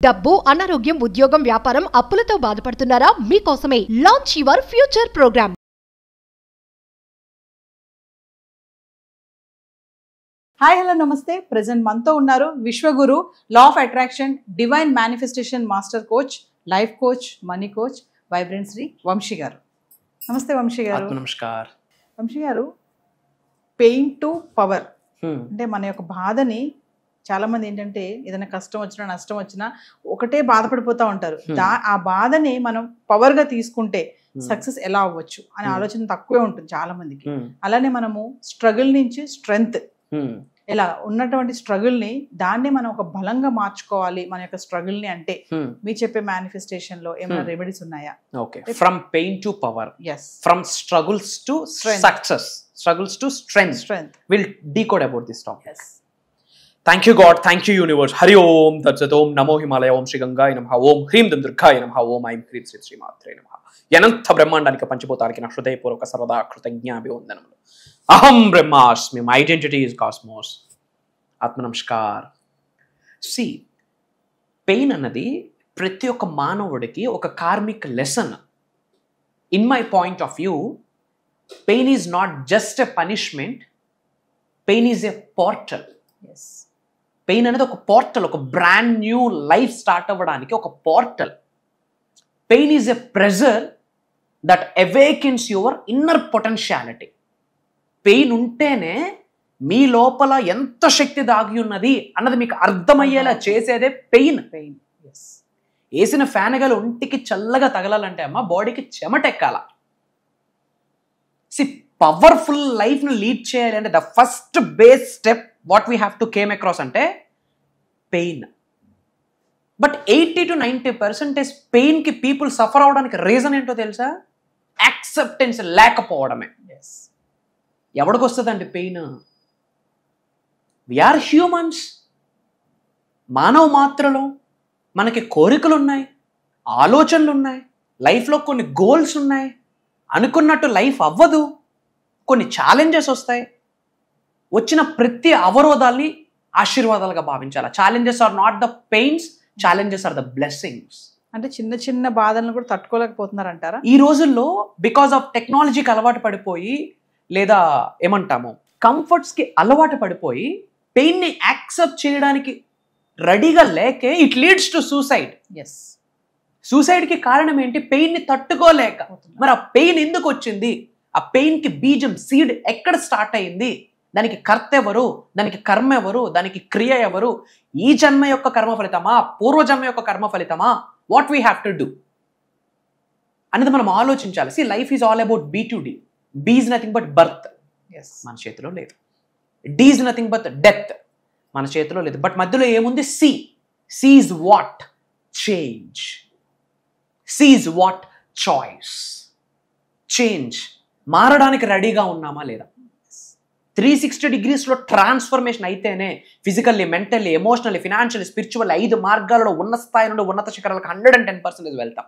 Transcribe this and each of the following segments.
డబ్బు, అనారోగ్యం, ఉద్యోగం, వ్యాపారం, అప్పులతో బాధపడుతున్నారా? మీకోసమే launch your future program. Hi hello నమస్తే. ప్రెజెంట్ మనతో ఉన్నారు విశ్వగురు, law of attraction, divine manifestation master coach, life coach, money coach, vibrant Shri Vamshi గారు. నమస్తే వంశీ గారు. నమస్కారం వంశీ గారు, పెయిన్ టు పవర్ అంటే మన యొక్క బాధని చాలా మంది ఏంటంటే ఏదైనా కష్టం వచ్చినా నష్టం వచ్చినా ఒకటే బాధపడిపోతూ ఉంటారు. ఆ బాధని మనం పవర్ గా తీసుకుంటే సక్సెస్ ఎలా అవ్వచ్చు అనే ఆలోచన తక్కువే ఉంటుంది చాలా మందికి. అలానే మనము స్ట్రగుల్ నుంచి స్ట్రెంగ్త్, ఇలా ఉన్నటువంటి స్ట్రగుల్ ని దాన్ని మనం ఒక బలంగా మార్చుకోవాలి మన యొక్క స్ట్రగుల్ ని అంటే మీరు చెప్పే మేనిఫెస్టేషన్ లో ఏమైనా రెమెడీస్ ఉన్నాయా? Okay, from pain to power, yes, from struggles to success, struggles to strength. Will decode about this topic. yes. Thank you God, thank you universe. Hari Om Tat Sat Om Namo Himalaya Om Shri Gangaya Namaha Om Hrim Dum Durgaya Namaha Om Aim Hrim Sri Sri Matre Namaha. Yanantha Brahmandaniki Panchbhutaniki na Hrudayapurvaka Sarvada Kృతజ్ఞాభివందనములు. Aham Brahmasmi, my identity is cosmos. Atma Namaskar. See, pain అన్నది ప్రతి ఒక్క మానవుడికి ఒక karmic lesson. In my point of view, pain is not just a punishment, pain is a portal. Pain అనేది ఒక portal, ఒక brand new life start అవ్వడానికి ఒక portal. Pain is a pressure that awakens your inner potentiality. Pain ఉంటేనే మీ లోపల ఎంత శక్తి దాగి ఉన్నది అన్నది మీకు అర్థమయ్యేలా చేసేదే పెయిన్. వేసిన ఫ్యాన్ గల ఒంటికి చల్లగా తగలాలంటే అమ్మ బాడీకి చెమటెక్కాల. పవర్ఫుల్ లైఫ్ను లీడ్ చేయాలి అంటే the first base step what we have to came across అంటే పెయిన్. బట్ 80 to 90% పెయిన్కి పీపుల్ సఫర్ అవడానికి రీజన్ ఏంటో తెలుసా? యాక్సెప్టెన్స్ లేకపోవడమే. ఎవడికి వస్తుందండి పెయిన్? వీఆర్ హ్యూమన్స్, మానవ మాత్రలో మనకి కోరికలు ఉన్నాయి, ఆలోచనలు ఉన్నాయి, లైఫ్లో కొన్ని గోల్స్ ఉన్నాయి. అనుకున్నట్టు లైఫ్ అవ్వదు, కొన్ని ఛాలెంజెస్ వస్తాయి. వచ్చిన ప్రతి అవరోధాల్ని ఆశీర్వాదాలుగా భావించాలి. Challenges are not the pains, challenges are the blessings. అంటే చిన్న చిన్న బాధలను కూడా తట్టుకోలేకపోతున్నారంటారా ఈ రోజుల్లో? బికాస్ ఆఫ్ టెక్నాలజీకి అలవాటు పడిపోయి, లేదా ఏమంటాము కంఫర్ట్స్కి అలవాటు పడిపోయి పెయిన్ని యాక్సెప్ట్ చేయడానికి రెడీగా లేకే ఇట్ లీడ్స్ టు సూసైడ్. సూసైడ్కి కారణం ఏంటి? పెయిన్ని తట్టుకోలేక. మరి ఆ పెయిన్ ఎందుకు వచ్చింది? ఆ పెయిన్కి బీజం, సీడ్ ఎక్కడ స్టార్ట్ అయింది? దానికి కర్త ఎవరు? దానికి కర్మ ఎవరు? దానికి క్రియ ఎవరు? ఈ జన్మ యొక్క కర్మ ఫలితమా, పూర్వజన్మ యొక్క కర్మ ఫలితమా? What we have to do అనేది మనం ఆలోచించాలి. See, life is all about B to D. B is nothing but birth, మన చేతిలో లేదు. D is nothing but death, మన చేతిలో లేదు. బట్ మధ్యలో ఏముంది? C. C is what? Change. C is what? Choice. Change. మారడానికి రెడీగా ఉన్నామా లేదా? 360 degreesలో ట్రాన్స్ఫర్మేషన్ అయితేనే physically, mentally, emotionally, financially, spiritual 5 మార్గాలలో ఉన్న స్థాయి నుండి ఉన్నత శిఖరాలకు 110% వెళ్తాం.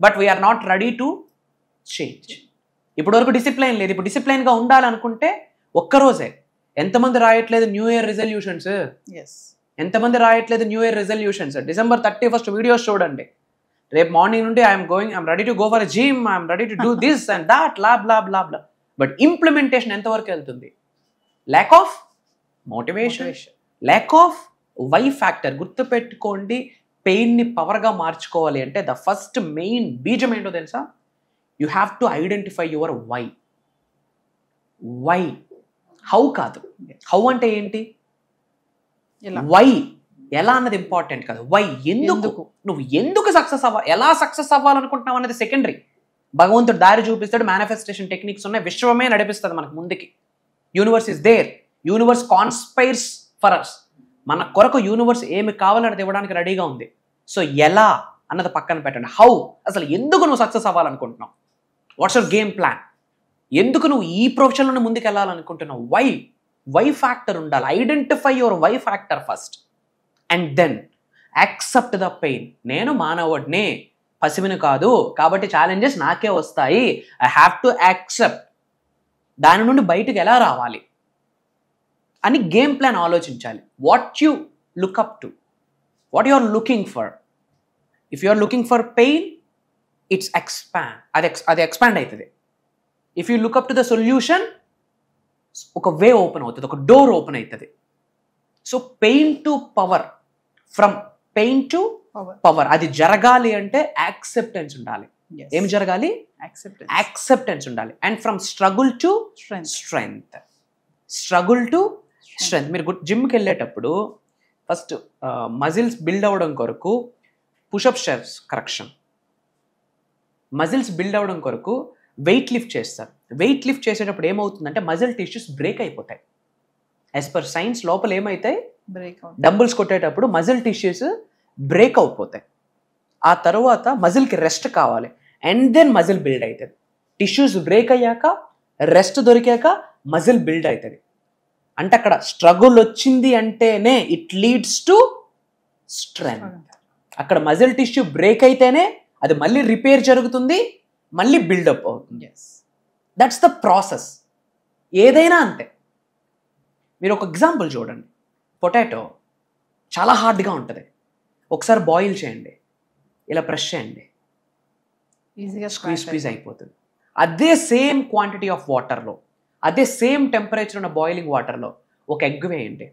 But we are not ready to change. ఇప్పటి వరకు డిసిప్లైన్ లేదు. ఇప్పుడు డిసిప్లైన్గా ఉండాలనుకుంటే ఒక్కరోజే. ఎంతమంది రాయట్లేదు న్యూ ఇయర్ రిజల్యూషన్స్? ఎంతమంది రాయట్లేదు new year resolutions? December 31st videos చూడండి. రేపు మార్నింగ్ నుండి I'm ready to go for gym, I'm ready to do this and that, లా blah blah blah. But implementation ఎంతవరకు వెళ్తుంది? Lack of motivation, lack of why factor. గుర్తుపెట్టుకోండి, పెయిన్ని పవర్గా మార్చుకోవాలి అంటే ద ఫస్ట్ మెయిన్ బీజం ఏంటో తెలుసా? You have to identify your why. Why, how కాదు. హౌ అంటే ఏంటి? వై, ఎలా అన్నది ఇంపార్టెంట్ కాదు. వై, ఎందుకు. నువ్వు ఎందుకు సక్సెస్ అవ్వాలి, ఎలా సక్సెస్ అవ్వాలనుకుంటున్నావు అనేది సెకండరీ. భగవంతుడు దారి చూపిస్తాడు, మేనిఫెస్టేషన్ టెక్నిక్స్ ఉన్నాయి, విశ్వమే నడిపిస్తుంది మనకు ముందుకి. Universe is there, universe conspires for us. మన కొరకు యూనివర్స్ ఏమి కావాలన్నది ఇవ్వడానికి రెడీగా ఉంది. సో ఎలా అన్నది పక్కన పెట్టండి. హౌ, అసలు ఎందుకు నువ్వు సక్సెస్ అవ్వాలనుకుంటున్నావు? What's your game plan? ఎందుకు నువ్వు ఈ ప్రొఫెషన్లోనే ముందుకు వెళ్ళాలనుకుంటున్నావు? వై, వై ఫ్యాక్టర్ ఉండాలి. Identify your why factor first and then accept the pain. నేను మానవుడిని, పసివిని కాదు, కాబట్టి ఛాలెంజెస్ నాకే వస్తాయి. I have to accept. దాని నుండి బయటకు ఎలా రావాలి అని గేమ్ ప్లాన్ ఆలోచించాలి. What you look up to, what you are looking for, if you are looking for pain, it's expand, అది ఎక్స్పాండ్ అవుతుంది. If you look up to the solution, ఒక వే ఓపెన్ అవుతుంది, ఒక డోర్ ఓపెన్ అవుతుంది. So pain to power, from pain to power, అది జరగాలి అంటే acceptance ఉండాలి. ఏం జరగాలి? యాక్సెప్టెన్స్ ఉండాలి. And from struggle to strength, struggle to strength. మీరు జిమ్కి వెళ్ళేటప్పుడు ఫస్ట్ మజిల్స్ బిల్డ్ అవ్వడం కొరకు push up steps correction, muscles build అవ్వడం కొరకు వెయిట్ లిఫ్ట్ చేస్తారు. వెయిట్ లిఫ్ట్ చేసేటప్పుడు ఏమవుతుందంటే మజిల్ టిష్యూస్ బ్రేక్ అయిపోతాయి. యాజ్ పర్ సైన్స్ లోపల ఏమైతాయి, డంబుల్స్ కొట్టేటప్పుడు మజిల్ టిష్యూస్ బ్రేక్ అయిపోతాయి. ఆ తర్వాత మజిల్కి రెస్ట్ కావాలి, అండ్ దెన్ మజిల్ బిల్డ్ అవుతుంది. టిష్యూస్ బ్రేక్ అయ్యాక, రెస్ట్ దొరికాక మజిల్ బిల్డ్ అవుతుంది. అంటే అక్కడ స్ట్రగుల్ వచ్చింది అంటేనే ఇట్ లీడ్స్ టు స్ట్రెంగ్త్. అక్కడ మజిల్ టిష్యూ బ్రేక్ అయితేనే అది మళ్ళీ రిపేర్ జరుగుతుంది, మళ్ళీ బిల్డప్ అవుతుంది. That's the process. ఏదైనా అంతే. మీరు ఒక ఎగ్జాంపుల్ చూడండి. పొటాటో చాలా హార్డ్గా ఉంటుంది, ఒకసారి బాయిల్ చేయండి, ఇలా ప్రెస్ చేయండి, స్క్వీజ్ అయిపోతుంది. అదే సేమ్ క్వాంటిటీ ఆఫ్ వాటర్లో, అదే సేమ్ టెంపరేచర్ ఉన్న బాయిలింగ్ వాటర్లో ఒక ఎగ్ వేయండి,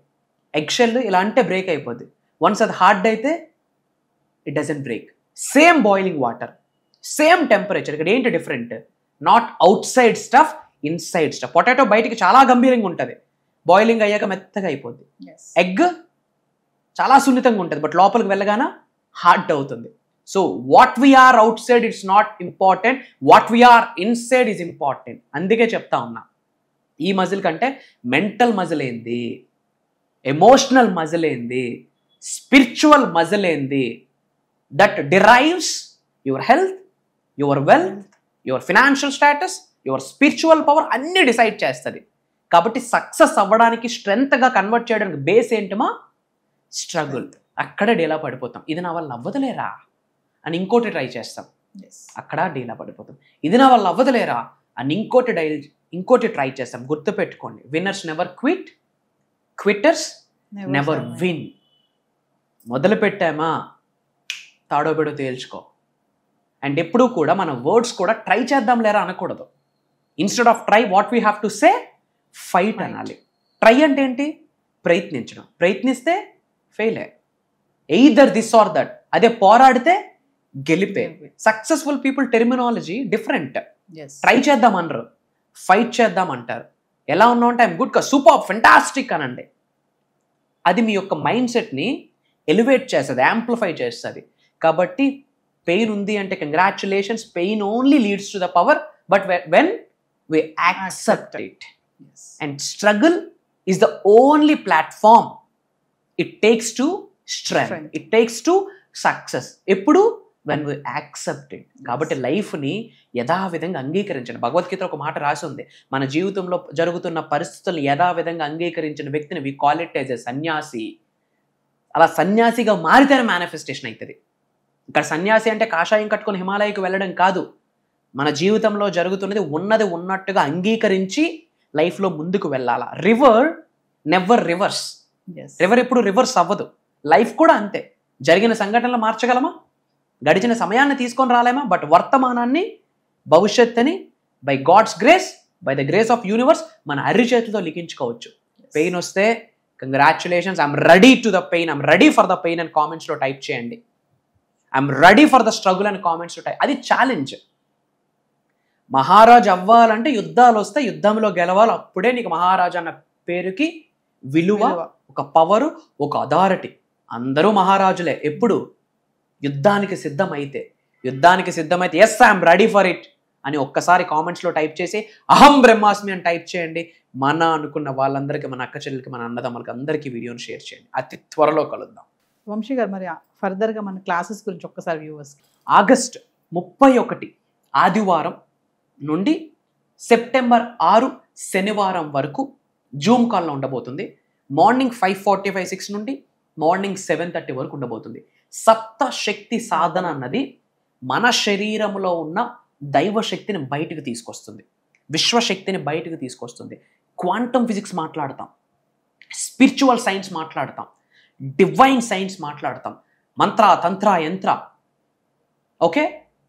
ఎగ్ షెల్ ఇలా అంటే బ్రేక్ అయిపోద్ది. వన్స్ అది హార్డ్ అయితే it doesn't break. Same boiling water, same temperature. ఇక్కడ ఏంటి different? Not out side stuff, inside stuff. Potato బయటికి చాలా గంభీరంగా ఉంటుంది, బాయిలింగ్ అయ్యాక మెత్తగా అయిపోద్ది. ఎగ్ చాలా సున్నితంగా ఉంటుంది, బట్ లోపలికి వెళ్ళగానే హార్డ్ అవుతుంది. So what we are outside it's not important, what we are inside is important. అందుకే చెప్తా ఉన్నా, ఈ మజిల్ కంటే మెంటల్ మజిల్ ఏంది, ఎమోషనల్ మజిల్ ఏంది, స్పిరిచువల్ మజిల్ ఏంది, that derives your health, your wealth, your financial status, your spiritual power అన్నీ decide చేస్తుంది. కాబట్టి సక్సెస్ అవ్వడానికి, స్ట్రెంగ్త్గా కన్వర్ట్ చేయడానికి బేస్ ఏంటమా? స్ట్రగుల్. అక్కడ డీలా పడిపోతాం. ఇది నా వల్ల అవ్వదులేరా అని ఇంకోటి ట్రై చేస్తాం, అక్కడ డీలా పడిపోతాం. ఇది నా వల్ల అవ్వదులేరా అని ఇంకోటి ట్రై చేస్తాం. గుర్తుపెట్టుకోండి, winners never quit, quitters never win. మొదలు పెట్టామా తాడో బిడో తేల్చుకో. అండ్ ఎప్పుడూ కూడా మన వర్డ్స్ కూడా ట్రై చేద్దాం లేరా అనకూడదు. Instead of try, what we have to say fight అనాలి. ట్రై అంటే ఏంటి? ప్రయత్నించడం. ప్రయత్నిస్తే ఫెయిలే, ఎయిదర్ దిస్ ఆర్ దట్. అదే పోరాడితే గెలిపే. Successful people terminology different. Try చేద్దాం అనరు, ఫైట్ చేద్దాం అంటారు. ఎలా ఉన్నావు అంటే ఐఎమ్ గుడ్, సూపర్, ఫెంటాస్టిక్ అనండి. అది మీ యొక్క మైండ్ సెట్ని ఎలివేట్ చేస్తుంది, యాంప్లిఫై చేస్తుంది. కాబట్టి పెయిన్ ఉంది అంటే congratulations, pain only leads to the power, but when we accept it. And struggle is the only platform it takes to strength, it takes to success. ఎప్పుడు? when we accept it. కాబట్టి లైఫ్ని యథావిధంగా అంగీకరించండి. భగవద్గీత ఒక మాట రాసి ఉంది, మన జీవితంలో జరుగుతున్న పరిస్థితులను యథావిధంగా అంగీకరించిన వ్యక్తిని we call it as a సన్యాసి. అలా సన్యాసిగా మారితేనే మేనిఫెస్టేషన్ అవుతుంది. ఇక్కడ సన్యాసి అంటే కాషాయం కట్టుకొని హిమాలయకు వెళ్ళడం కాదు. మన జీవితంలో జరుగుతున్నది ఉన్నది ఉన్నట్టుగా అంగీకరించి లైఫ్లో ముందుకు వెళ్ళాలా. River never reverse. రివర్ ఎప్పుడు రివర్స్ అవ్వదు. లైఫ్ కూడా అంతే. జరిగిన సంఘటనలు మార్చగలమా? గడిచిన సమయాన్ని తీసుకొని రాలేమా? బట్ వర్తమానాన్ని, భవిష్యత్తుని by god's grace, by the grace of universe మన అర్రి చేతితో లిఖించుకోవచ్చు. పెయిన్ వస్తే congratulations, I'm ready to the pain, I'm ready for the pain అని కామెంట్స్లో టైప్ చేయండి. I'm ready for the struggle అని కామెంట్స్లో టైప్. అది ఛాలెంజ్. మహారాజు అవ్వాలంటే యుద్ధాలు వస్తే యుద్ధంలో గెలవాలి. అప్పుడే నీకు మహారాజు అన్న పేరుకి విలువ, ఒక పవరు, ఒక అథారిటీ. అందరూ మహారాజులే ఎప్పుడు? యుద్ధానికి సిద్ధమైతే. Yes I'm ready for it అని ఒక్కసారి కామెంట్స్లో టైప్ చేసి అహం బ్రహ్మాస్మి అని టైప్ చేయండి. మన అనుకున్న వాళ్ళందరికీ, మన అక్క చెల్లెలకి, మన అన్నదమ్మలకి అందరికీ వీడియోని షేర్ చేయండి. అతి త్వరలో కలుద్దాం. వంశీ గారు, మరి ఫర్దర్గా మన క్లాసెస్ గురించి ఒక్కసారి వ్యూవర్స్కి. ఆగస్ట్ 31 ఆదివారం నుండి సెప్టెంబర్ 6 శనివారం వరకు జూమ్ కాల్లో ఉండబోతుంది. మార్నింగ్ 5:45-6 నుండి మార్నింగ్ 7:30 వరకు ఉండబోతుంది. సప్త శక్తి సాధన అన్నది మన శరీరంలో ఉన్న దైవ శక్తిని బయటకు తీసుకొస్తుంది, విశ్వశక్తిని బయటకు తీసుకొస్తుంది. క్వాంటమ్ ఫిజిక్స్ మాట్లాడతాం, స్పిరిచువల్ సైన్స్ మాట్లాడతాం, డివైన్ సైన్స్ మాట్లాడతాం, మంత్ర, తంత్ర, యంత్ర, ఓకే,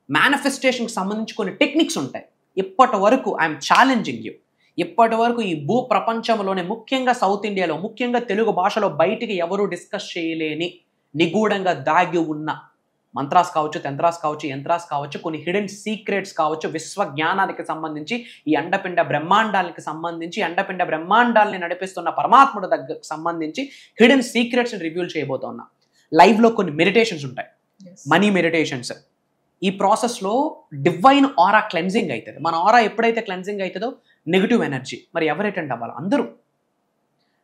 మేనిఫెస్టేషన్కి సంబంధించి కొన్ని టెక్నిక్స్ ఉంటాయి. ఇప్పటి వరకు ఐఎమ్ ఛాలెంజింగ్ యూ, ఇప్పటి వరకు ఈ భూ ప్రపంచంలోనే ముఖ్యంగా సౌత్ ఇండియాలో, ముఖ్యంగా తెలుగు భాషలో బయటికి ఎవరూ డిస్కస్ చేయలేని నిగూఢంగా దాగి ఉన్న మంత్రాస్ కావచ్చు, తంత్రాస్ కావచ్చు, యంత్రాస్ కావచ్చు, కొన్ని హిడెన్ సీక్రెట్స్ కావచ్చు, విశ్వ జ్ఞానానికి సంబంధించి, ఈ అండపిండ బ్రహ్మాండాలకి సంబంధించి, అండపిండ బ్రహ్మాండాలని నడిపిస్తున్న పరమాత్ముడి దగ్గరకు సంబంధించి హిడెన్ సీక్రెట్స్ని రివ్యూల్ చేయబోతున్నా. లైవ్లో కొన్ని మెడిటేషన్స్ ఉంటాయి, మనీ మెడిటేషన్స్. ఈ ప్రాసెస్లో డివైన్ ఆరా క్లెన్జింగ్ అవుతుంది. మన ఆరా ఎప్పుడైతే క్లెన్జింగ్ అవుతుందో నెగిటివ్ ఎనర్జీ మరి ఎవరు అటెండ్ అవ్వాలి? అందరూ.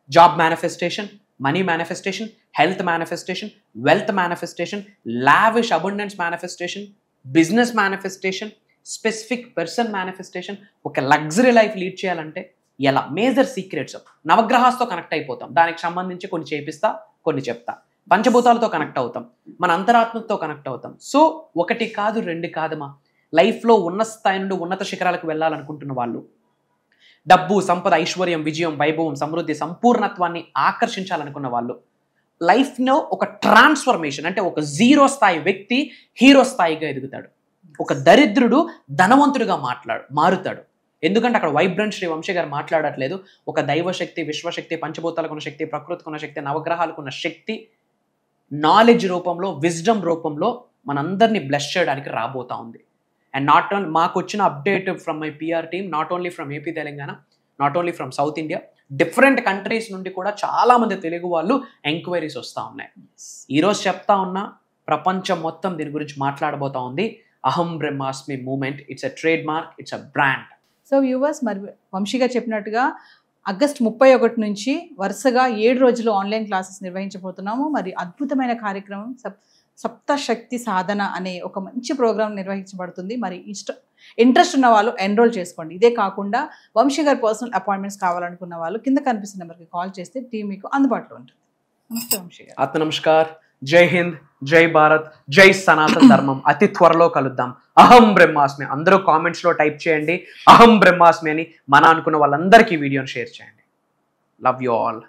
Job manifestation, money manifestation, health manifestation, wealth manifestation, lavish abundance manifestation, business manifestation, specific person manifestation. ఒక లగ్జరీ లైఫ్ లీడ్ చేయాలంటే ఎలా? Major secrets. నవగ్రహాలతో కనెక్ట్ అయిపోతాం, దానికి సంబంధించి కొన్ని చేపిస్తా, కొన్ని చెప్తా. పంచభూతాలతో కనెక్ట్ అవుతాం, మన అంతరాత్మతో కనెక్ట్ అవుతాం. సో ఒకటి కాదు, రెండు కాదమ్మా. లైఫ్లో ఉన్న స్థాయి నుండి ఉన్నత శిఖరాలకు వెళ్ళాలనుకుంటున్న వాళ్ళు, డబ్బు, సంపద, ఐశ్వర్యం, విజయం, వైభవం, సమృద్ధి, సంపూర్ణత్వాన్ని ఆకర్షించాలనుకున్న వాళ్ళు, లైఫ్లో ఒక ట్రాన్స్ఫర్మేషన్ అంటే ఒక జీరో స్థాయి వ్యక్తి హీరో స్థాయిగా ఎదుగుతాడు. ఒక దరిద్రుడు ధనవంతుడిగా మారుతాడు. ఎందుకంటే అక్కడ వైబ్రెంట్ శ్రీ వంశీ గారు మాట్లాడట్లేదు. ఒక దైవశక్తి, విశ్వశక్తి, పంచభూతాలకు ఉన్న శక్తి, ప్రకృతికి ఉన్న శక్తి, నవగ్రహాలకు ఉన్న శక్తి నాలెడ్జ్ రూపంలో, విజ్డమ్ రూపంలో మనందరినీ బ్లెస్ చేయడానికి రాబోతా ఉంది. అండ్ నాట్ ఓన్లీ మాకు వచ్చిన update from my PR team, not only from AP Telangana, not only from south India, different countries నుండి కూడా చాలామంది తెలుగు వాళ్ళు ఎంక్వైరీస్ వస్తూ ఉన్నాయి. ఈరోజు చెప్తా ఉన్నా, ప్రపంచం మొత్తం దీని గురించి మాట్లాడబోతా ఉంది. అహం బ్రహ్మాస్మి moment, it's a trademark, it's a brand. So viewers, మరి వంశీగా చెప్పినట్టుగా ఆగస్టు 31 నుంచి వరుసగా 7 రోజులు ఆన్లైన్ క్లాసెస్ నిర్వహించబోతున్నాము. మరి అద్భుతమైన కార్యక్రమం సప్తశక్తి సాధన అనే ఒక మంచి ప్రోగ్రామ్ నిర్వహించబడుతుంది. మరి ఇంట్రెస్ట్ ఉన్న వాళ్ళు ఎన్రోల్ చేసుకోండి. ఇదే కాకుండా వంశీ గారి పర్సనల్ అపాయింట్మెంట్స్ కావాలనుకున్న వాళ్ళు కింద కనిపిస్తున్న నెంబర్కి కాల్ చేస్తే టీం మీకు అందుబాటులో ఉంటుంది. నమస్తే వంశీ గారు. ఆత్మ నమస్కార్. జై హింద్, జై భారత్, జై సనాతన ధర్మం. అతి త్వరలో కలుద్దాం. అహం బ్రహ్మాస్మి. అందరూ కామెంట్స్లో టైప్ చేయండి అహం బ్రహ్మాస్మి అని. మన అనుకున్న వాళ్ళందరికీ వీడియోని షేర్ చేయండి. Love you all.